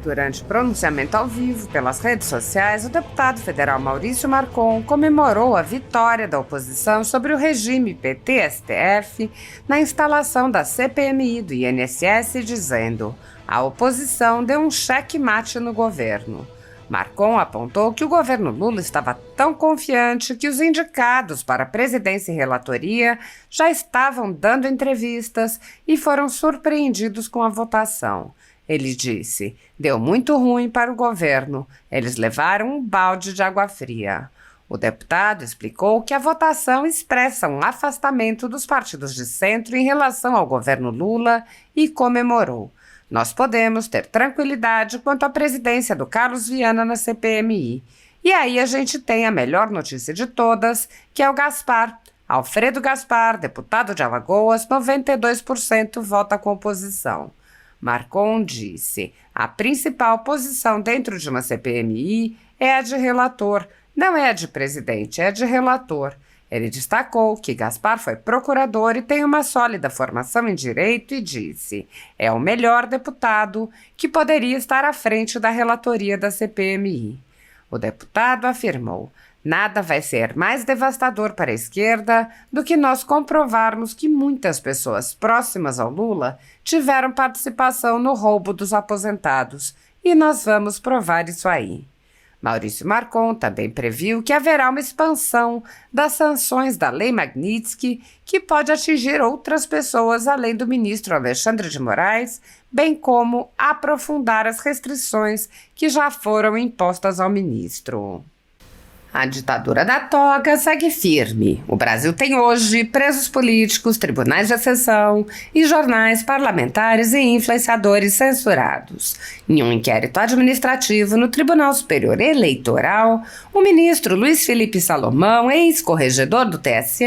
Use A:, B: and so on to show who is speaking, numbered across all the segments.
A: Durante pronunciamento ao vivo pelas redes sociais, o deputado federal Maurício Marcon comemorou a vitória da oposição sobre o regime PT-STF na instalação da CPMI do INSS, dizendo: a oposição deu um cheque-mate no governo. Marcon apontou que o governo Lula estava tão confiante que os indicados para a presidência e relatoria já estavam dando entrevistas e foram surpreendidos com a votação. Ele disse: deu muito ruim para o governo, eles levaram um balde de água fria. O deputado explicou que a votação expressa um afastamento dos partidos de centro em relação ao governo Lula e comemorou: nós podemos ter tranquilidade quanto à presidência do Carlos Viana na CPMI. E aí a gente tem a melhor notícia de todas, que é o Gaspar. Alfredo Gaspar, deputado de Alagoas, 92% vota com oposição. Marcon disse: a principal posição dentro de uma CPMI é a de relator, não é a de presidente, é a de relator. Ele destacou que Gaspar foi procurador e tem uma sólida formação em direito e disse: é o melhor deputado que poderia estar à frente da relatoria da CPMI. O deputado afirmou: nada vai ser mais devastador para a esquerda do que nós comprovarmos que muitas pessoas próximas ao Lula tiveram participação no roubo dos aposentados, e nós vamos provar isso aí. Maurício Marcon também previu que haverá uma expansão das sanções da Lei Magnitsky, que pode atingir outras pessoas além do ministro Alexandre de Moraes, bem como aprofundar as restrições que já foram impostas ao ministro. A ditadura da toga segue firme. O Brasil tem hoje presos políticos, tribunais de exceção e jornais parlamentares e influenciadores censurados. Em um inquérito administrativo no Tribunal Superior Eleitoral, o ministro Luiz Felipe Salomão, ex-corregedor do TSE,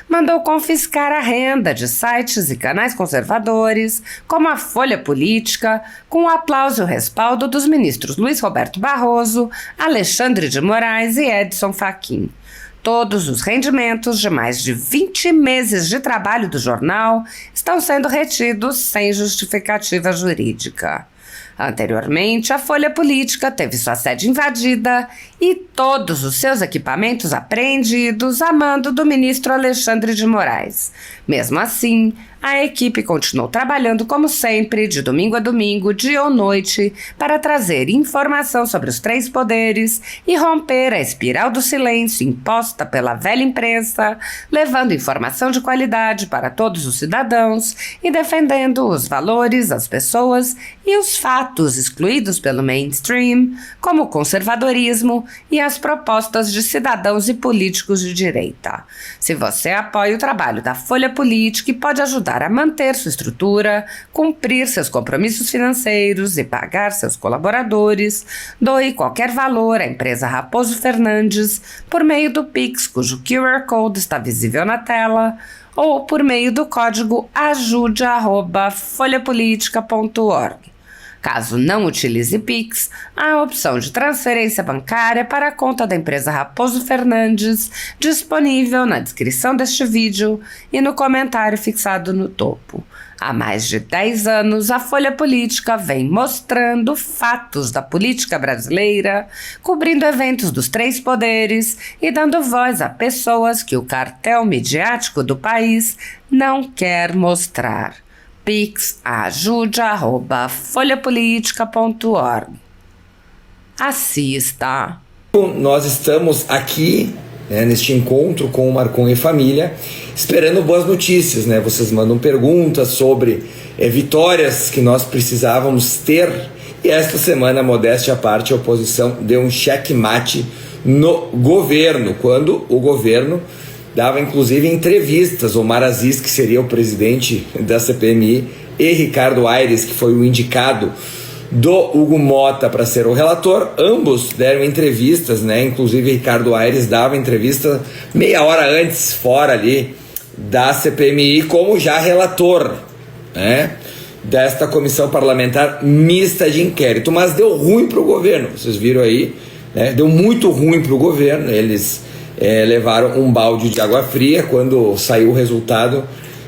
A: mandou confiscar a renda de sites e canais conservadores, como a Folha Política, com o aplauso e o respaldo dos ministros Luiz Roberto Barroso, Alexandre de Moraes e Edson Fachin. Todos os rendimentos de mais de 20 meses de trabalho do jornal estão sendo retidos sem justificativa jurídica. Anteriormente, a Folha Política teve sua sede invadida e todos os seus equipamentos apreendidos a mando do ministro Alexandre de Moraes. Mesmo assim, a equipe continuou trabalhando como sempre, de domingo a domingo, dia ou noite, para trazer informação sobre os três poderes e romper a espiral do silêncio imposta pela velha imprensa, levando informação de qualidade para todos os cidadãos e defendendo os valores, as pessoas e os fatos excluídos pelo mainstream, como o conservadorismo e as propostas de cidadãos e políticos de direita. Se você apoia o trabalho da Folha Política e pode ajudar a manter sua estrutura, cumprir seus compromissos financeiros e pagar seus colaboradores, doe qualquer valor à empresa Raposo Fernandes por meio do Pix, cujo QR Code está visível na tela, ou por meio do código ajude@folhapolitica.org. Caso não utilize Pix, há a opção de transferência bancária para a conta da empresa Raposo Fernandes, disponível na descrição deste vídeo e no comentário fixado no topo. Há mais de 10 anos, a Folha Política vem mostrando fatos da política brasileira, cobrindo eventos dos três poderes e dando voz a pessoas que o cartel midiático do país não quer mostrar. Pix ajude@folhapolitica.org. Assista.
B: Nós estamos aqui, neste encontro com o Marcon e família, esperando boas notícias, né? Vocês mandam perguntas sobre vitórias que nós precisávamos ter, e esta semana, modéstia à parte, a oposição deu um checkmate no governo, quando o governo dava inclusive entrevistas. Omar Aziz, que seria o presidente da CPMI, e Ricardo Aires, que foi o indicado do Hugo Mota para ser o relator, ambos deram entrevistas, né? Inclusive Ricardo Aires dava entrevista meia hora antes, fora ali da CPMI, como já relator, né, desta comissão parlamentar mista de inquérito. Mas deu ruim para o governo, vocês viram aí, né? Deu muito ruim para o governo. Eles levaram um balde de água fria. Quando saiu o resultado,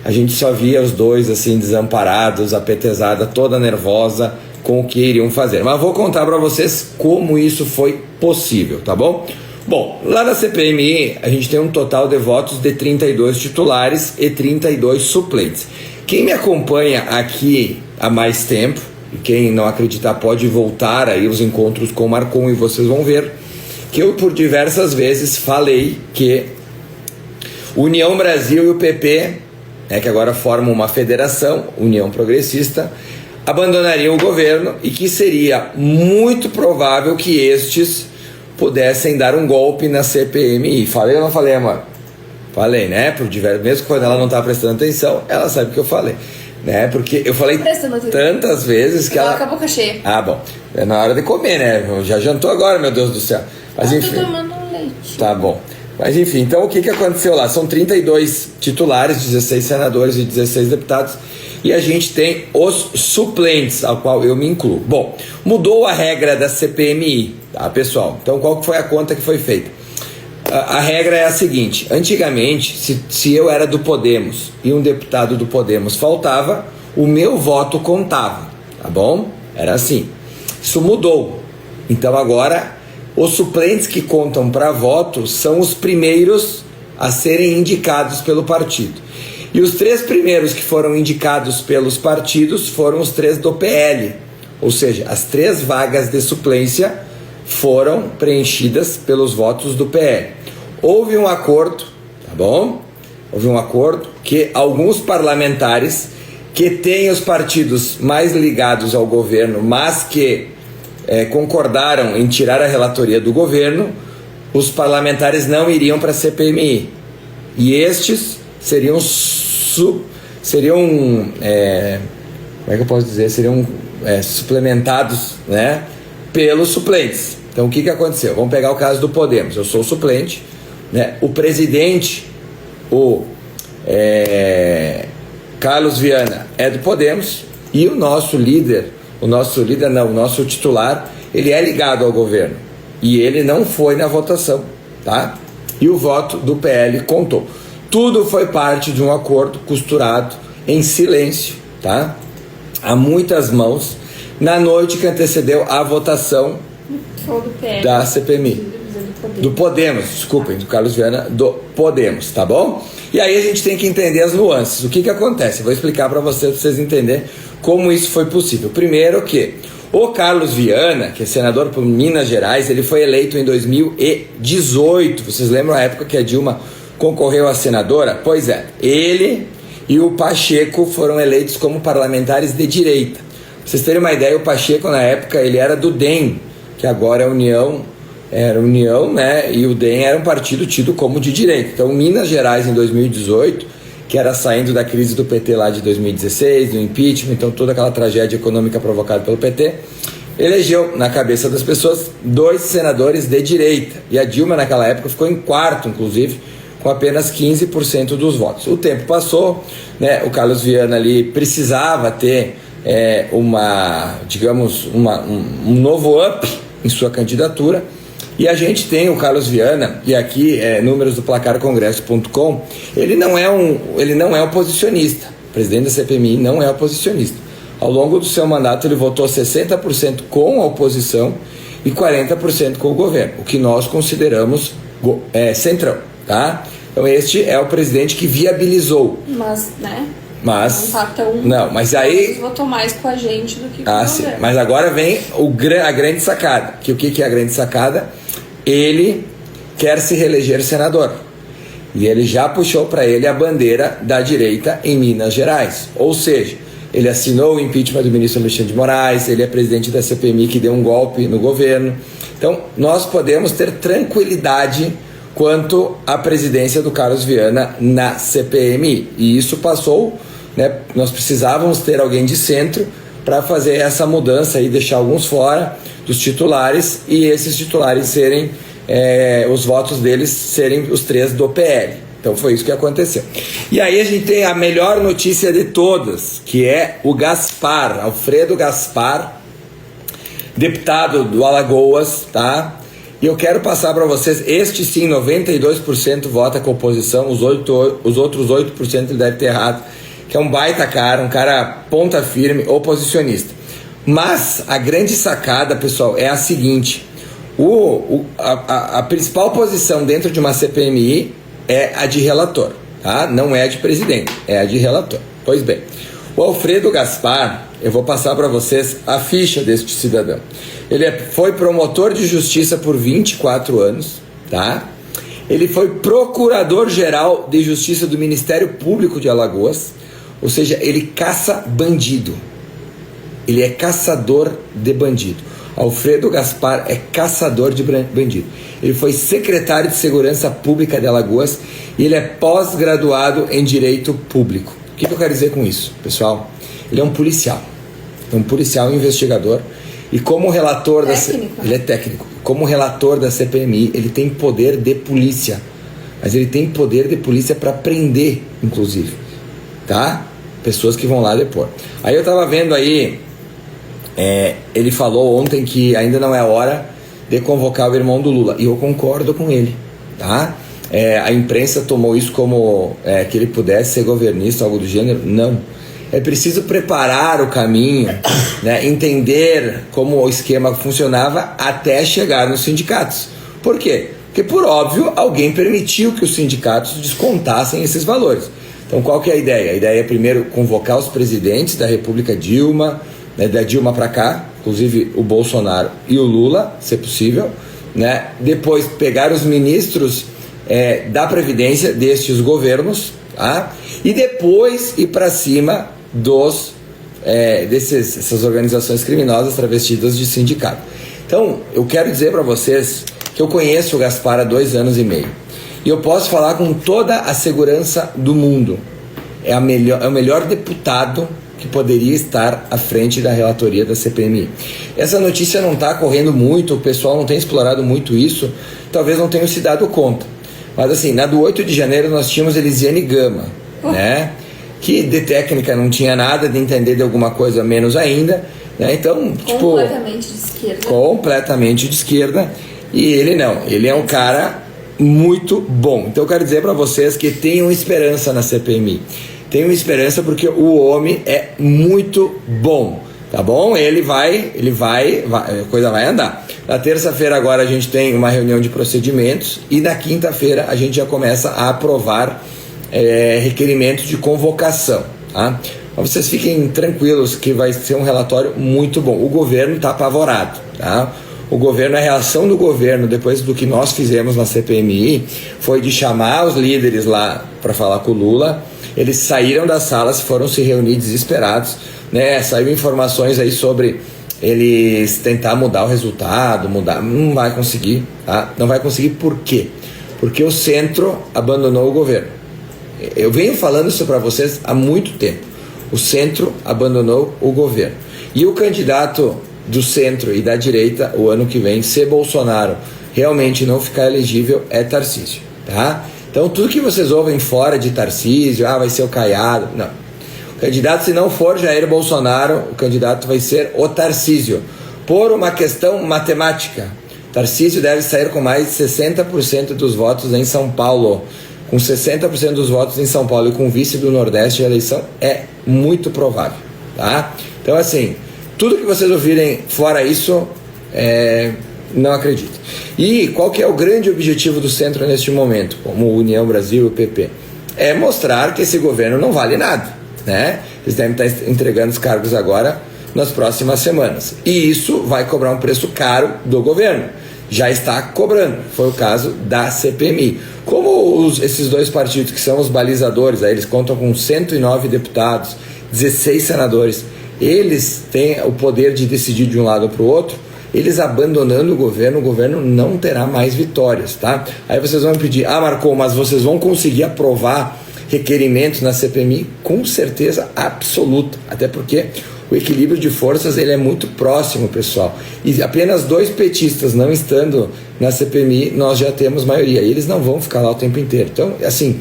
B: a gente só via os dois assim desamparados, a petezada toda nervosa, com o que iriam fazer. Mas vou contar para vocês como isso foi possível, tá bom? Bom, lá na CPMI a gente tem um total de votos de 32 titulares e 32 suplentes. Quem me acompanha aqui há mais tempo, e quem não acreditar pode voltar aí os encontros com o Marcon e vocês vão ver que eu por diversas vezes falei que União Brasil e o PP, que agora formam uma federação, União Progressista, abandonariam o governo e que seria muito provável que estes pudessem dar um golpe na CPMI. Falei ou não falei, amor? Falei, né? Mesmo quando ela não está prestando atenção, ela sabe que eu falei. Né? Porque eu falei tantas vezes que ela...
C: Coloca a boca cheia.
B: Ah, bom. É na hora de comer, né? Já jantou agora, meu Deus do céu. Mas enfim.
C: Eu tô tomando leite.
B: Tá bom. Mas enfim, então o que aconteceu lá? São 32 titulares, 16 senadores e 16 deputados. E a gente tem os suplentes, ao qual eu me incluo. Bom, mudou a regra da CPMI, tá, pessoal? Então qual foi a conta que foi feita? A regra é a seguinte: antigamente, se eu era do Podemos e um deputado do Podemos faltava, o meu voto contava, tá bom? Era assim. Isso mudou. Então agora, os suplentes que contam para voto são os primeiros a serem indicados pelo partido. E os 3 primeiros que foram indicados pelos partidos foram os 3 do PL. Ou seja, as 3 vagas de suplência foram preenchidas pelos votos do PL. Houve um acordo, tá bom? Houve um acordo que alguns parlamentares que têm os partidos mais ligados ao governo, mas que concordaram em tirar a relatoria do governo, os parlamentares não iriam para a CPMI. E estes seriam como é que eu posso dizer? Seriam suplementados, né, pelos suplentes. Então o que aconteceu? Vamos pegar o caso do Podemos. Eu sou o suplente, né? O presidente, o Carlos Viana, é do Podemos, e o nosso titular, ele é ligado ao governo. E ele não foi na votação, tá? E o voto do PL contou. Tudo foi parte de um acordo costurado em silêncio, tá? A muitas mãos, na noite que antecedeu a votação da CPMI. Do Podemos, desculpem, do Carlos Viana, do Podemos, tá bom? E aí a gente tem que entender as nuances. O que acontece? Eu vou explicar para vocês entenderem como isso foi possível. Primeiro que o Carlos Viana, que é senador por Minas Gerais, ele foi eleito em 2018. Vocês lembram a época que a Dilma concorreu a senadora? Pois é, ele e o Pacheco foram eleitos como parlamentares de direita. Pra vocês terem uma ideia, o Pacheco na época ele era do DEM, que agora é União, né? E o DEM era um partido tido como de direita. Então Minas Gerais em 2018, que era saindo da crise do PT lá de 2016, do impeachment, então toda aquela tragédia econômica provocada pelo PT, elegeu na cabeça das pessoas 2 senadores de direita. E a Dilma naquela época ficou em quarto, inclusive, com apenas 15% dos votos. O tempo passou, né? O Carlos Viana ali precisava ter um novo up em sua candidatura, e a gente tem o Carlos Viana, e aqui números do placarcongresso.com, ele não é oposicionista. O presidente da CPMI não é oposicionista. Ao longo do seu mandato ele votou 60% com a oposição e 40% com o governo, o que nós consideramos centrão, tá? Então este é o presidente que viabilizou.
C: Mas, né?
B: Mas
C: não,
B: mas aí
C: votou mais com a gente do que com o governo.
B: Sim. Mas agora vem a grande sacada. Que o que é a grande sacada? Ele quer se reeleger senador. E ele já puxou para ele a bandeira da direita em Minas Gerais. Ou seja, ele assinou o impeachment do ministro Alexandre de Moraes, ele é presidente da CPMI que deu um golpe no governo. Então, nós podemos ter tranquilidade quanto à presidência do Carlos Viana na CPMI. E isso passou, né? Nós precisávamos ter alguém de centro para fazer essa mudança e deixar alguns fora dos titulares, e esses titulares serem, os votos deles serem os 3 do PL. Então foi isso que aconteceu. E aí a gente tem a melhor notícia de todas, que é o Gaspar, Alfredo Gaspar, deputado do Alagoas, tá? E eu quero passar para vocês, este sim, 92% vota com oposição, os outros 8% ele deve ter errado, que é um baita cara, um cara ponta firme, oposicionista. Mas a grande sacada, pessoal, é a seguinte: a principal posição dentro de uma CPMI é a de relator, tá? Não é a de presidente, é a de relator. Pois bem, o Alfredo Gaspar, eu vou passar para vocês a ficha deste cidadão. Ele foi promotor de justiça por 24 anos, tá? Ele foi procurador-geral de justiça do Ministério Público de Alagoas, ou seja, ele caça bandido. Ele é caçador de bandido. Alfredo Gaspar é caçador de bandido. Ele foi secretário de Segurança Pública de Alagoas e ele é pós-graduado em Direito Público. O que eu quero dizer com isso, pessoal? Ele é um policial. É um policial investigador. E como relator ele é técnico. Como relator da CPMI, ele tem poder de polícia. Mas ele tem poder de polícia para prender, inclusive. Tá? Pessoas que vão lá depor. Aí eu tava vendo aí, ele falou ontem que ainda não é hora de convocar o irmão do Lula. E eu concordo com ele, tá? A imprensa tomou isso como que ele pudesse ser governista, algo do gênero. Não. É preciso preparar o caminho, né? Entender como o esquema funcionava até chegar nos sindicatos. Por quê? Porque, por óbvio, alguém permitiu que os sindicatos descontassem esses valores. Então, qual que é a ideia? A ideia é primeiro convocar os presidentes da República Dilma, né, da Dilma para cá, inclusive o Bolsonaro e o Lula, se possível, né? Depois pegar os ministros da Previdência destes governos, tá? E depois ir para cima dessas organizações criminosas travestidas de sindicato. Então, eu quero dizer para vocês que eu conheço o Gaspar há 2 anos e meio. E eu posso falar com toda a segurança do mundo. É o melhor deputado que poderia estar à frente da relatoria da CPMI. Essa notícia não está correndo muito, o pessoal não tem explorado muito isso, talvez não tenham se dado conta. Mas assim, na do 8 de janeiro nós tínhamos Elisiane Gama, né? Que de técnica não tinha nada, de entender de alguma coisa menos ainda, né? Então,
C: completamente de esquerda.
B: Completamente de esquerda. E ele não, ele é um cara muito bom. Então eu quero dizer para vocês que tenham esperança na CPMI. Tenham esperança porque o homem é muito bom, tá bom? A coisa vai andar. Na terça-feira agora a gente tem uma reunião de procedimentos e na quinta-feira a gente já começa a aprovar requerimentos de convocação, tá? Mas vocês fiquem tranquilos que vai ser um relatório muito bom. O governo está apavorado, tá? O governo, a reação do governo depois do que nós fizemos na CPMI foi de chamar os líderes lá para falar com o Lula. Eles saíram das salas, foram se reunir desesperados, né? Saiu informações aí sobre eles tentar mudar o resultado, não vai conseguir, tá? Não vai conseguir por quê? Porque o centro abandonou o governo. Eu venho falando isso para vocês há muito tempo. O centro abandonou o governo. E o candidato do centro e da direita, o ano que vem, se Bolsonaro realmente não ficar elegível, é Tarcísio, tá? Então tudo que vocês ouvem fora de Tarcísio, vai ser o Caiado, não. O candidato, se não for Jair Bolsonaro, o candidato vai ser o Tarcísio, por uma questão matemática. Tarcísio deve sair com mais de 60% dos votos em São Paulo. Com 60% dos votos em São Paulo e com vice do Nordeste, a eleição é muito provável, tá? Então assim, tudo que vocês ouvirem fora isso, não acredito. E qual que é o grande objetivo do centro neste momento, como União Brasil e o PP? É mostrar que esse governo não vale nada, né? Eles devem estar entregando os cargos agora nas próximas semanas. E isso vai cobrar um preço caro do governo. Já está cobrando. Foi o caso da CPMI. Como esses dois partidos que são os balizadores, aí eles contam com 109 deputados, 16 senadores, eles têm o poder de decidir de um lado para o outro, eles abandonando o governo não terá mais vitórias, tá? Aí vocês vão me pedir, Marcon, mas vocês vão conseguir aprovar requerimentos na CPMI? Com certeza absoluta, até porque o equilíbrio de forças ele é muito próximo, pessoal. E apenas 2 petistas não estando na CPMI, nós já temos maioria. E eles não vão ficar lá o tempo inteiro. Então, assim,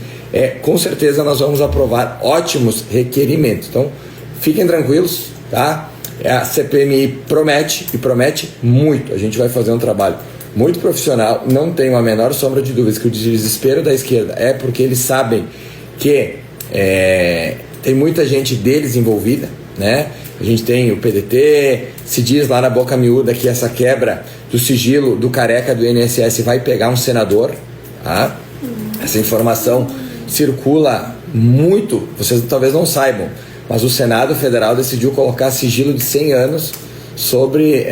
B: com certeza nós vamos aprovar ótimos requerimentos. Então, fiquem tranquilos, tá? A CPMI promete, e promete muito. A gente vai fazer um trabalho muito profissional. Não tenho a menor sombra de dúvidas que o desespero da esquerda é porque eles sabem que tem muita gente deles envolvida, né? A gente tem o PDT, se diz lá na boca miúda que essa quebra do sigilo do careca do INSS vai pegar um senador, tá? Essa informação circula muito, vocês talvez não saibam, mas o Senado Federal decidiu colocar sigilo de 100 anos sobre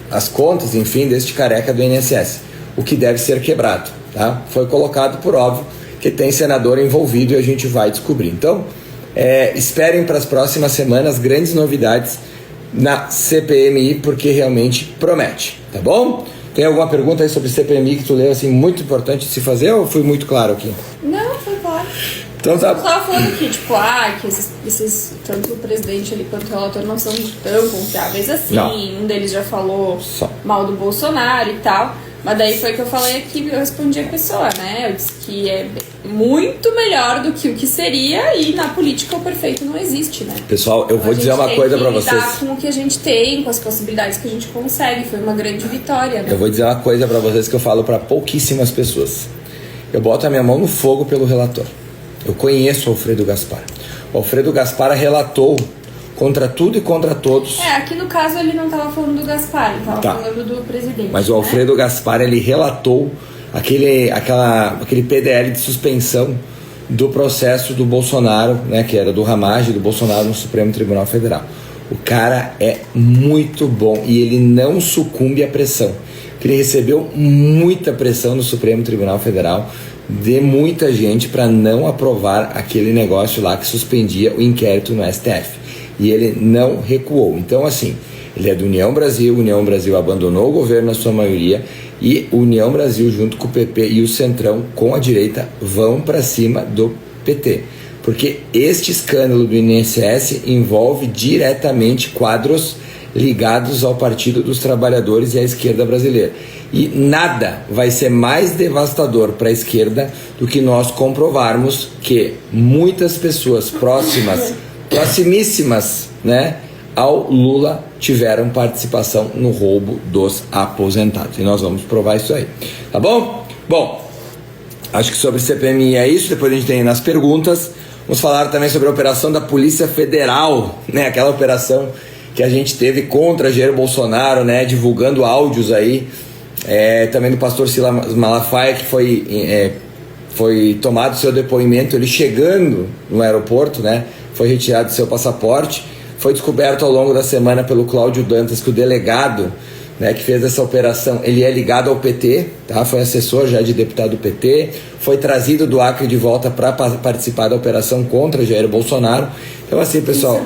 B: as contas, enfim, deste careca do INSS, o que deve ser quebrado, tá? Foi colocado por óbvio que tem senador envolvido e a gente vai descobrir. Então, esperem para as próximas semanas grandes novidades na CPMI, porque realmente promete, tá bom? Tem alguma pergunta aí sobre CPMI que tu leu, assim, muito importante de se fazer, ou fui muito claro aqui?
C: Não, foi claro.
B: Então tá.
C: Eu tava falando aqui, tipo, que esses tanto o presidente ali quanto o relator não são tão confiáveis assim.
B: Não.
C: Um deles já falou mal do Bolsonaro e tal. Mas daí foi que eu falei aqui, eu respondi a pessoa, né? Eu disse que é muito melhor do que o que seria, e na política o perfeito não existe, né?
B: Pessoal, eu vou dizer uma coisa pra vocês.
C: A gente tem que lidar com o que a gente tem, com as possibilidades que a gente consegue. Foi uma grande vitória, né?
B: Eu vou dizer uma coisa pra vocês que eu falo pra pouquíssimas pessoas. Eu boto a minha mão no fogo pelo relator. Eu conheço o Alfredo Gaspar. O Alfredo Gaspar relatou contra tudo e contra todos.
C: Aqui no caso ele não estava falando do Gaspar, ele estava falando do presidente.
B: Mas o Alfredo Gaspar, ele relatou aquele PDL de suspensão do processo do Bolsonaro, né, que era do Ramagem, do Bolsonaro no Supremo Tribunal Federal. O cara é muito bom e ele não sucumbe à pressão. Ele recebeu muita pressão no Supremo Tribunal Federal de muita gente para não aprovar aquele negócio lá que suspendia o inquérito no STF. E ele não recuou. Então, assim, ele é do União Brasil abandonou o governo na sua maioria, e o União Brasil, junto com o PP e o Centrão, com a direita, vão para cima do PT. Porque este escândalo do INSS envolve diretamente quadros ligados ao Partido dos Trabalhadores e à esquerda brasileira. E nada vai ser mais devastador para a esquerda do que nós comprovarmos que muitas pessoas proximíssimas, né, ao Lula tiveram participação no roubo dos aposentados. E nós vamos provar isso aí. Tá bom? Bom, acho que sobre CPMI é isso. Depois a gente tem nas perguntas. Vamos falar também sobre a operação da Polícia Federal, né, aquela operação que a gente teve contra Jair Bolsonaro, né, divulgando áudios aí, também do pastor Silas Malafaia, que foi tomado seu depoimento, ele chegando no aeroporto, né, foi retirado seu passaporte. Foi descoberto ao longo da semana pelo Cláudio Dantas que o delegado, né, que fez essa operação, ele é ligado ao PT, tá? Foi assessor já de deputado do PT, foi trazido do Acre de volta para participar da operação contra Jair Bolsonaro. Então, assim, pessoal,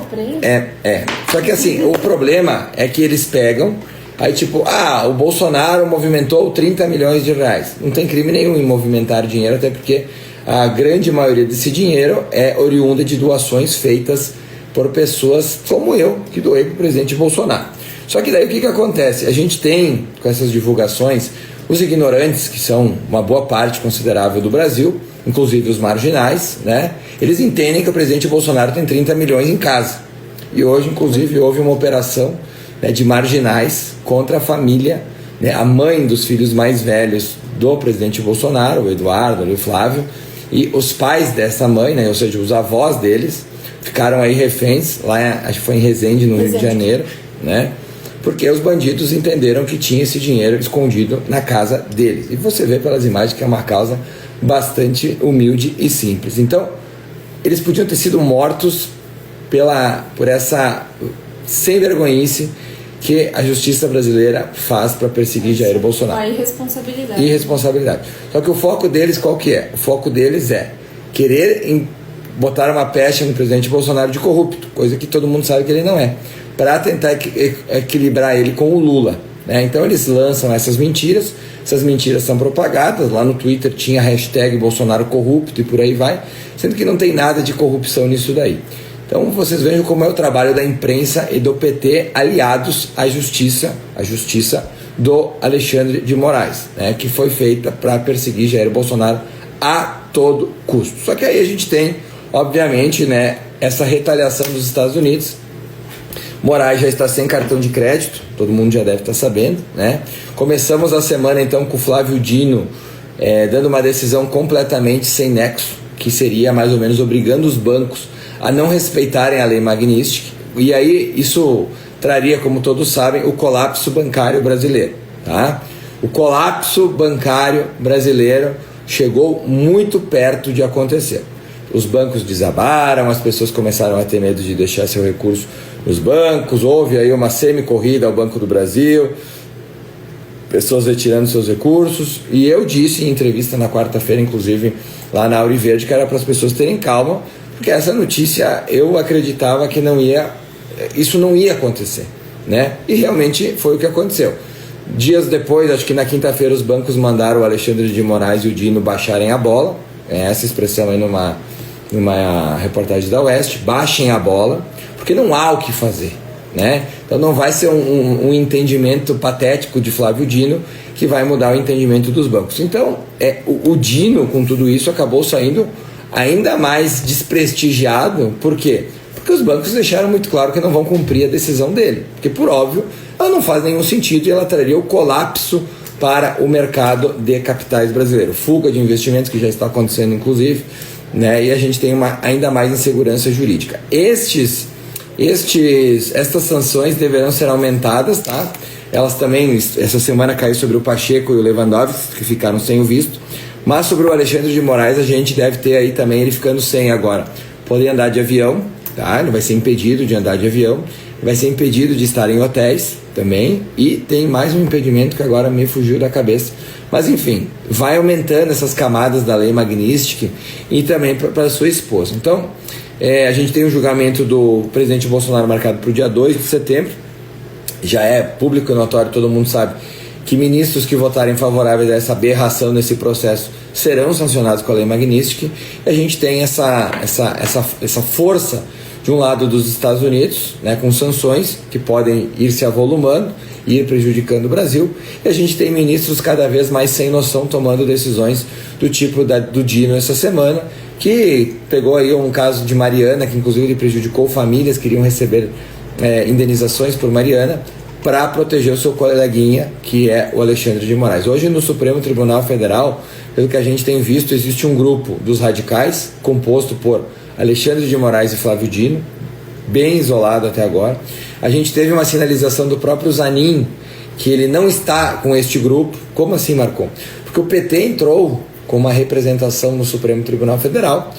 B: só que assim, o problema é que eles pegam, aí tipo, o Bolsonaro movimentou 30 milhões de reais. Não tem crime nenhum em movimentar dinheiro, até porque a grande maioria desse dinheiro é oriunda de doações feitas por pessoas como eu, que doei para o presidente Bolsonaro. Só que daí o que acontece? A gente tem, com essas divulgações, os ignorantes, que são uma boa parte considerável do Brasil, inclusive os marginais, né? Eles entendem que o presidente Bolsonaro tem 30 milhões em casa. E hoje, inclusive, houve uma operação, né, de marginais contra a família, né, a mãe dos filhos mais velhos do presidente Bolsonaro, o Eduardo, o Flávio, e os pais dessa mãe, né, ou seja, os avós deles, ficaram aí reféns, lá acho que foi em Resende, no Rio de Janeiro, né? Porque os bandidos entenderam que tinha esse dinheiro escondido na casa deles. E você vê pelas imagens que é uma causa bastante humilde e simples. Então, eles podiam ter sido mortos por essa sem vergonhice que a justiça brasileira faz para perseguir Jair Bolsonaro.
C: A irresponsabilidade.
B: Irresponsabilidade. Só que o foco deles qual que é? O foco deles é querer botar uma pecha no presidente Bolsonaro de corrupto, coisa que todo mundo sabe que ele não é, para tentar equilibrar ele com o Lula, né? Então eles lançam essas mentiras são propagadas, lá no Twitter tinha a hashtag Bolsonaro corrupto e por aí vai, sendo que não tem nada de corrupção nisso daí. Então vocês vejam como é o trabalho da imprensa e do PT aliados à justiça do Alexandre de Moraes, né, que foi feita para perseguir Jair Bolsonaro a todo custo. Só que aí a gente tem, obviamente, né, essa retaliação dos Estados Unidos. Moraes já está sem cartão de crédito, todo mundo já deve estar sabendo, né? Começamos a semana então com o Flávio Dino dando uma decisão completamente sem nexo, que seria mais ou menos obrigando os bancos a não respeitarem a lei Magnitsky, e aí isso traria, como todos sabem, o colapso bancário brasileiro, tá? O colapso bancário brasileiro chegou muito perto de acontecer. Os bancos desabaram, as pessoas começaram a ter medo de deixar seu recurso nos bancos, houve aí uma semi-corrida ao Banco do Brasil, pessoas retirando seus recursos, e eu disse em entrevista na quarta-feira, inclusive lá na Auri Verde, que era para as pessoas terem calma, porque essa notícia eu acreditava que isso não ia acontecer, né? E realmente foi o que aconteceu. Dias depois, acho que na quinta-feira, os bancos mandaram o Alexandre de Moraes e o Dino baixarem a bola, essa expressão aí numa reportagem da Oeste, baixem a bola, porque não há o que fazer, né? Então não vai ser um entendimento patético de Flávio Dino que vai mudar o entendimento dos bancos. Então o Dino, com tudo isso, acabou saindo ainda mais desprestigiado. Por quê? Porque os bancos deixaram muito claro que não vão cumprir a decisão dele, porque por óbvio ela não faz nenhum sentido e ela traria o colapso para o mercado de capitais brasileiro, fuga de investimentos que já está acontecendo inclusive, né? E a gente tem ainda mais insegurança jurídica. Estas sanções deverão ser aumentadas, tá? Elas também, essa semana caiu sobre o Pacheco e o Lewandowski, que ficaram sem o visto, mas sobre o Alexandre de Moraes a gente deve ter aí também ele ficando sem agora. Poder andar de avião, tá? Ele vai ser impedido de andar de avião, vai ser impedido de estar em hotéis também, e tem mais um impedimento que agora me fugiu da cabeça, mas enfim, vai aumentando essas camadas da lei Magnitsky e também para sua esposa. Então a gente tem o julgamento do presidente Bolsonaro marcado para o dia 2 de setembro, já é público e notório, todo mundo sabe que ministros que votarem favoráveis a essa aberração nesse processo serão sancionados com a lei Magnitsky. E a gente tem essa força de um lado dos Estados Unidos, né, com sanções que podem ir se avolumando e ir prejudicando o Brasil, e a gente tem ministros cada vez mais sem noção tomando decisões do tipo do Dino essa semana, que pegou aí um caso de Mariana, que inclusive ele prejudicou famílias que queriam receber indenizações por Mariana, para proteger o seu coleguinha, que é o Alexandre de Moraes. Hoje no Supremo Tribunal Federal, pelo que a gente tem visto, existe um grupo dos radicais, composto por Alexandre de Moraes e Flávio Dino, bem isolado até agora. A gente teve uma sinalização do próprio Zanin, que ele não está com este grupo. Como assim, Marcon? Porque o PT entrou com uma representação no Supremo Tribunal Federal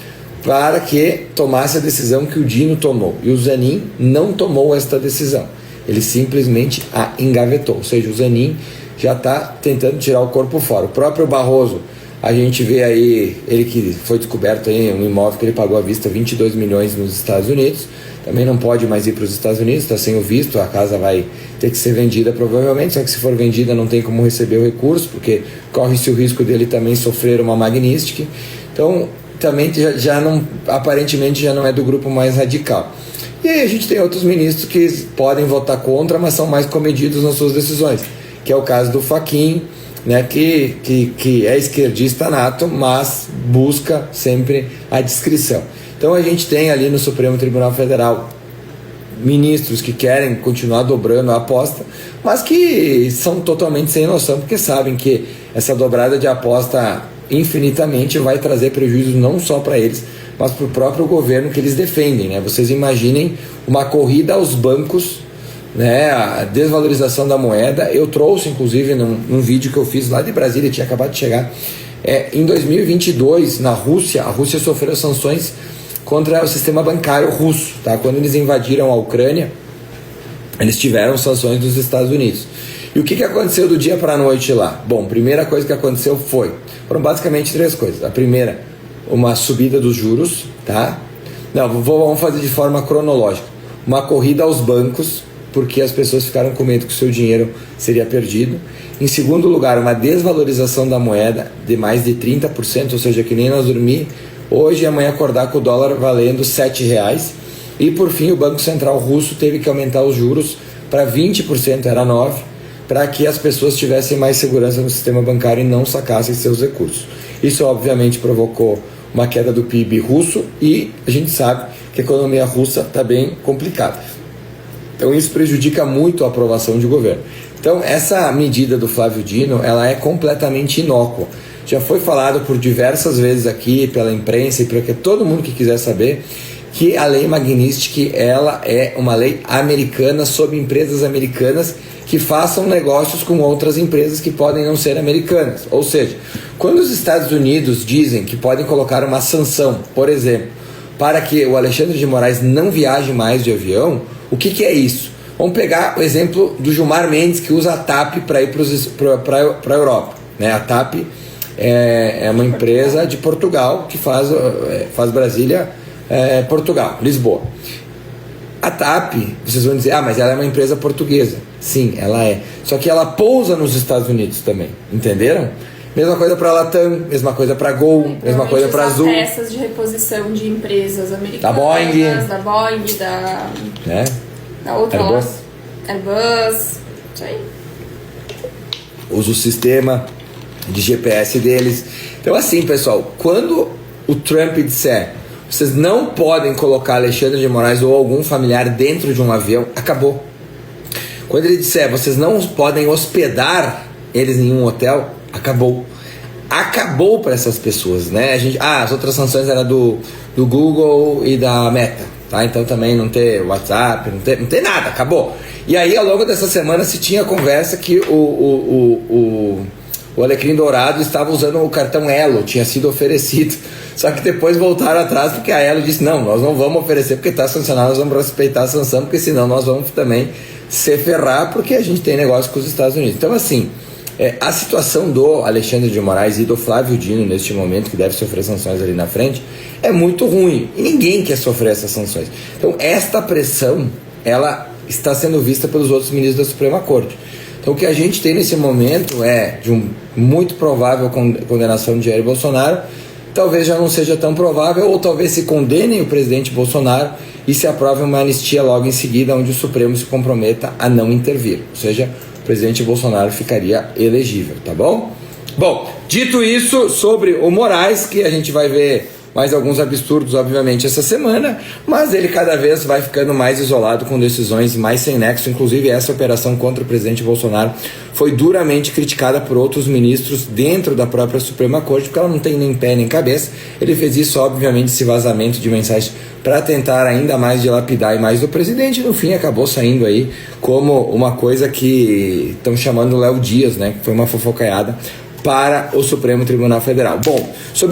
B: para que tomasse a decisão que o Dino tomou. E o Zanin não tomou esta decisão. Ele simplesmente a engavetou. Ou seja, o Zanin já está tentando tirar o corpo fora. O próprio Barroso, a gente vê aí, ele que foi descoberto aí, um imóvel que ele pagou à vista 22 milhões nos Estados Unidos, também não pode mais ir para os Estados Unidos, está sem o visto, a casa vai ter que ser vendida provavelmente, só que se for vendida não tem como receber o recurso, porque corre-se o risco dele também sofrer uma Magnitsky. Então, também já não, aparentemente já não é do grupo mais radical. E aí a gente tem outros ministros que podem votar contra, mas são mais comedidos nas suas decisões, que é o caso do Fachin, né, que é esquerdista nato, mas busca sempre a discrição. Então a gente tem ali no Supremo Tribunal Federal ministros que querem continuar dobrando a aposta, mas que são totalmente sem noção, porque sabem que essa dobrada de aposta infinitamente vai trazer prejuízos não só para eles, mas para o próprio governo que eles defendem, né? Vocês imaginem uma corrida aos bancos, né? A desvalorização da moeda. Eu trouxe inclusive num vídeo que eu fiz lá de Brasília, tinha acabado de chegar, em 2022 na Rússia, a Rússia sofreu sanções contra o sistema bancário russo, tá? Quando eles invadiram a Ucrânia, eles tiveram sanções dos Estados Unidos. E o que aconteceu do dia para a noite lá? Bom, primeira coisa que aconteceu foram basicamente três coisas. A primeira, uma subida dos juros, tá? Não, vamos fazer de forma cronológica. Uma corrida aos bancos, porque as pessoas ficaram com medo que o seu dinheiro seria perdido. Em segundo lugar, uma desvalorização da moeda de mais de 30%, ou seja, que nem nós dormir hoje e amanhã acordar com o dólar valendo R$7. E por fim, o Banco Central russo teve que aumentar os juros para 20%, era 9%, para que as pessoas tivessem mais segurança no sistema bancário e não sacassem seus recursos. Isso obviamente provocou uma queda do PIB russo e a gente sabe que a economia russa está bem complicada. Então isso prejudica muito a aprovação de governo. Então essa medida do Flávio Dino, ela é completamente inócua. Já foi falado por diversas vezes aqui, pela imprensa e para todo mundo que quiser saber, que a lei Magnitsky, ela é uma lei americana sobre empresas americanas que façam negócios com outras empresas que podem não ser americanas. Ou seja, quando os Estados Unidos dizem que podem colocar uma sanção, por exemplo, para que o Alexandre de Moraes não viaje mais de avião, o que é isso? Vamos pegar o exemplo do Gilmar Mendes, que usa a TAP para ir para a Europa. Né? A TAP é uma empresa de Portugal que faz Brasília, Portugal, Lisboa. A TAP, vocês vão dizer, mas ela é uma empresa portuguesa. Sim, ela é. Só que ela pousa nos Estados Unidos também, entenderam? Mesma coisa para a Latam, mesma coisa para Gol, mesma coisa para Azul.
C: Peças de reposição de empresas americanas,
B: da Boeing,
C: da outra
B: Airbus.
C: Airbus, isso aí.
B: Usa o sistema de GPS deles. Então assim, pessoal, quando o Trump disser vocês não podem colocar Alexandre de Moraes ou algum familiar dentro de um avião, acabou. Quando ele disser vocês não podem hospedar eles em um hotel, acabou. Acabou para essas pessoas, né? As outras sanções eram do Google e da Meta, tá? Então também não ter WhatsApp, não ter nada, acabou. E aí ao longo dessa semana se tinha a conversa que o Alecrim Dourado estava usando o cartão Elo, tinha sido oferecido. Só que depois voltaram atrás porque a Elo disse, não, nós não vamos oferecer porque está sancionado, nós vamos respeitar a sanção, porque senão nós vamos também se ferrar porque a gente tem negócio com os Estados Unidos. Então assim, a situação do Alexandre de Moraes e do Flávio Dino neste momento, que deve sofrer sanções ali na frente, é muito ruim. E ninguém quer sofrer essas sanções. Então esta pressão, ela está sendo vista pelos outros ministros da Suprema Corte. Então o que a gente tem nesse momento é de muito provável condenação de Jair Bolsonaro. Talvez já não seja tão provável, ou talvez se condenem o presidente Bolsonaro e se aprove uma anistia logo em seguida, onde o Supremo se comprometa a não intervir. Ou seja, o presidente Bolsonaro ficaria elegível, tá bom? Bom, dito isso, sobre o Moraes, que a gente vai ver mais alguns absurdos, obviamente, essa semana, mas ele cada vez vai ficando mais isolado, com decisões mais sem nexo. Inclusive essa operação contra o presidente Bolsonaro foi duramente criticada por outros ministros dentro da própria Suprema Corte, porque ela não tem nem pé nem cabeça. Ele fez isso, obviamente, esse vazamento de mensagens para tentar ainda mais dilapidar e mais do presidente, e no fim acabou saindo aí como uma coisa que estão chamando Léo Dias, né, que foi uma fofocaiada para o Supremo Tribunal Federal. Bom, sobre